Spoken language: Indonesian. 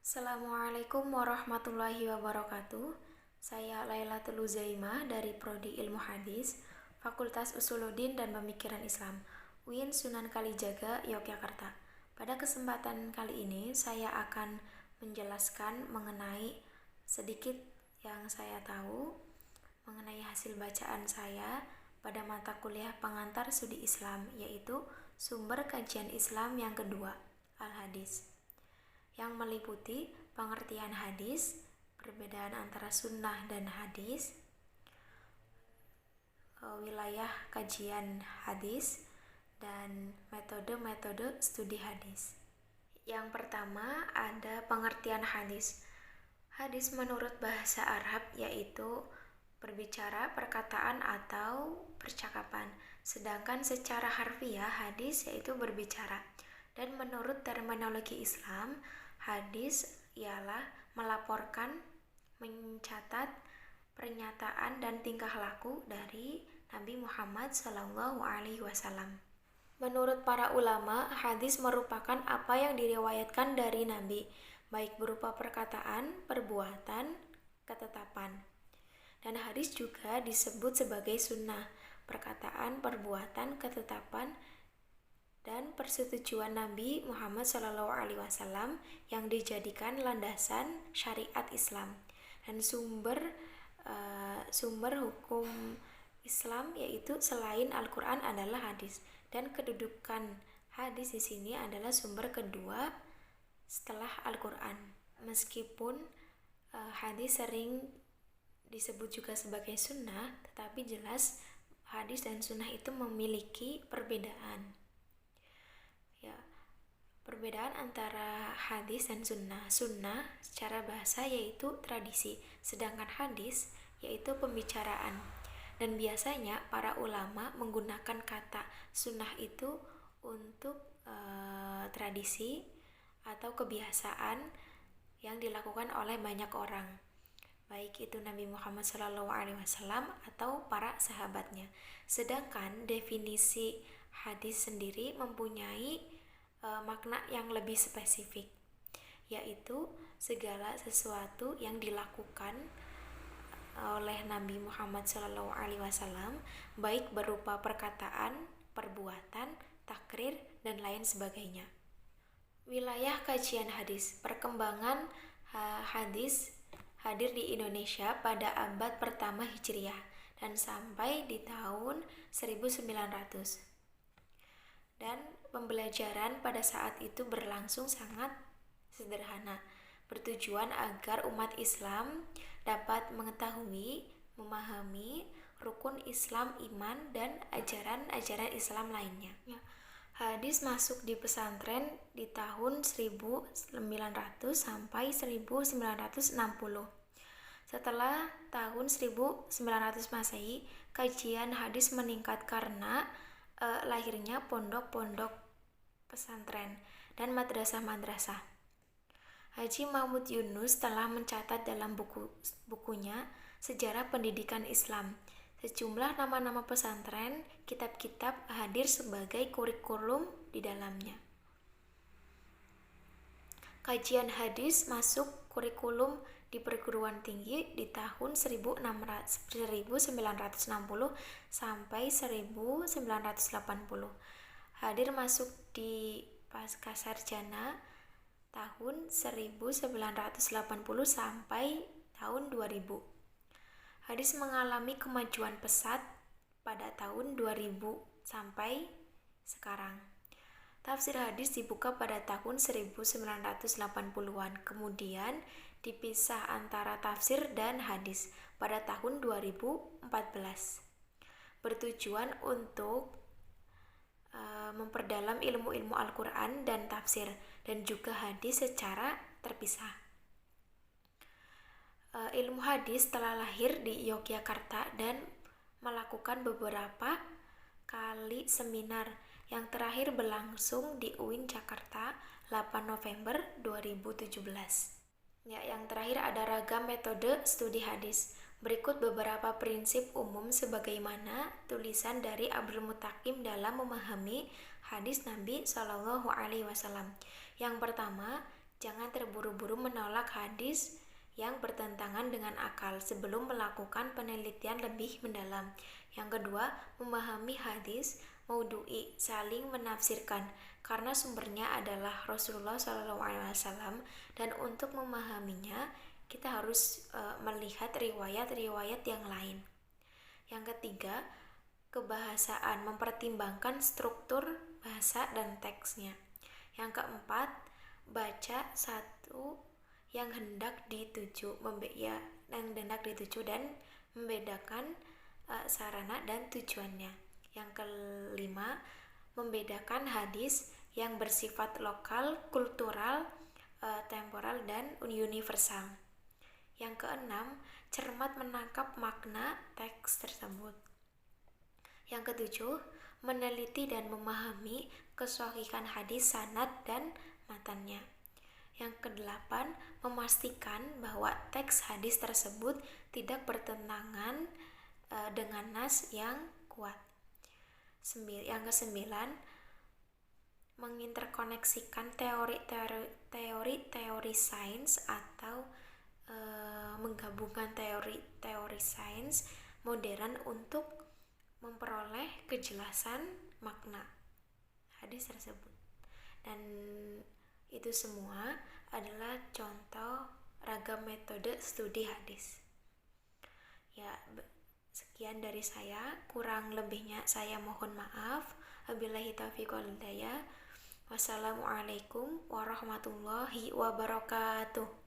Assalamualaikum warahmatullahi wabarakatuh. Saya Lailatul Uzaimah dari Prodi Ilmu Hadis, Fakultas Usuluddin dan Pemikiran Islam, UIN Sunan Kalijaga, Yogyakarta. Pada kesempatan kali ini saya akan menjelaskan mengenai sedikit yang saya tahu mengenai hasil bacaan saya pada mata kuliah pengantar studi Islam, yaitu sumber kajian Islam yang kedua, Al-Hadis, yang meliputi pengertian hadis, perbedaan antara sunnah dan hadis, wilayah kajian hadis, dan metode-metode studi hadis. Yang pertama ada pengertian hadis. Hadis menurut bahasa Arab yaitu berbicara, perkataan, atau percakapan. Sedangkan secara harfiah hadis yaitu berbicara. Dan menurut terminologi Islam, hadis ialah melaporkan, mencatat pernyataan dan tingkah laku dari Nabi Muhammad SAW. Menurut para ulama, hadis merupakan apa yang diriwayatkan dari Nabi, baik berupa perkataan, perbuatan, ketetapan. Dan hadis juga disebut sebagai sunnah, perkataan, perbuatan, ketetapan, dan persetujuan Nabi Muhammad SAW yang dijadikan landasan syariat Islam. Dan sumber hukum Islam yaitu selain Al-Quran adalah hadis. Dan kedudukan hadis di sini adalah sumber kedua setelah Al-Quran. Meskipun hadis sering disebut juga sebagai sunnah, tetapi jelas hadis dan sunnah itu memiliki perbedaan. Perbedaan antara hadis dan sunnah. Sunnah secara bahasa yaitu tradisi, sedangkan hadis yaitu pembicaraan. Dan biasanya para ulama menggunakan kata sunnah itu untuk tradisi atau kebiasaan yang dilakukan oleh banyak orang, baik itu Nabi Muhammad SAW atau para sahabatnya. Sedangkan definisi hadis sendiri mempunyai makna yang lebih spesifik, yaitu segala sesuatu yang dilakukan oleh Nabi Muhammad SAW, baik berupa perkataan, perbuatan, takrir, dan lain sebagainya. Wilayah kajian hadis. Perkembangan hadis hadir di Indonesia pada abad pertama Hijriah dan sampai di tahun 1900. Dan pembelajaran pada saat itu berlangsung sangat sederhana, bertujuan agar umat Islam dapat mengetahui, memahami rukun Islam, iman, dan ajaran-ajaran Islam lainnya. Hadis masuk di pesantren di tahun 1900 sampai 1960. Setelah tahun 1900 Masehi, kajian hadis meningkat karena lahirnya pondok-pondok pesantren dan madrasah-madrasah. Haji Mahmud Yunus telah mencatat dalam bukunya Sejarah Pendidikan Islam sejumlah nama-nama pesantren, kitab-kitab hadir sebagai kurikulum di dalamnya. Kajian hadis masuk kurikulum di perguruan tinggi di tahun 1960 sampai 1980. Hadir masuk di Pascasarjana tahun 1980 sampai tahun 2000. Hadis mengalami kemajuan pesat pada tahun 2000 sampai sekarang. Tafsir hadis dibuka pada tahun 1980-an, kemudian dipisah antara tafsir dan hadis pada tahun 2014. Bertujuan untuk memperdalam ilmu-ilmu Al-Quran dan tafsir dan juga hadis secara terpisah. Ilmu hadis telah lahir di Yogyakarta dan melakukan beberapa kali seminar yang terakhir berlangsung di UIN Jakarta 8 November 2017. Yang terakhir ada ragam metode studi hadis. Berikut beberapa prinsip umum sebagaimana tulisan dari Abdul Mutakim dalam memahami hadis Nabi SAW. Yang pertama, Jangan terburu-buru menolak hadis yang bertentangan dengan akal sebelum melakukan penelitian lebih mendalam. Yang kedua, memahami hadis maudhu'i, saling menafsirkan, karena sumbernya adalah Rasulullah SAW, dan untuk memahaminya kita harus melihat riwayat-riwayat yang lain. Yang ketiga, kebahasaan, mempertimbangkan struktur bahasa dan teksnya. Yang keempat, baca satu yang hendak dituju, dan membedakan sarana dan tujuannya. Yang kelima, membedakan hadis yang bersifat lokal, kultural, temporal, dan universal. Yang keenam, cermat menangkap makna teks tersebut. Yang ketujuh, meneliti dan memahami kesahihan hadis, sanad, dan matannya. Yang kedelapan, memastikan bahwa teks hadis tersebut tidak bertentangan dengan nas yang kuat. Yang kesembilan, menginterkoneksikan teori-teori sains atau menggabungkan teori sains modern untuk memperoleh kejelasan makna hadis tersebut. Dan itu semua adalah contoh ragam metode studi hadis. Ya, sekian dari saya, kurang lebihnya saya mohon maaf. Wabillahi taufiq wal hidayah. Wassalamualaikum warahmatullahi wabarakatuh.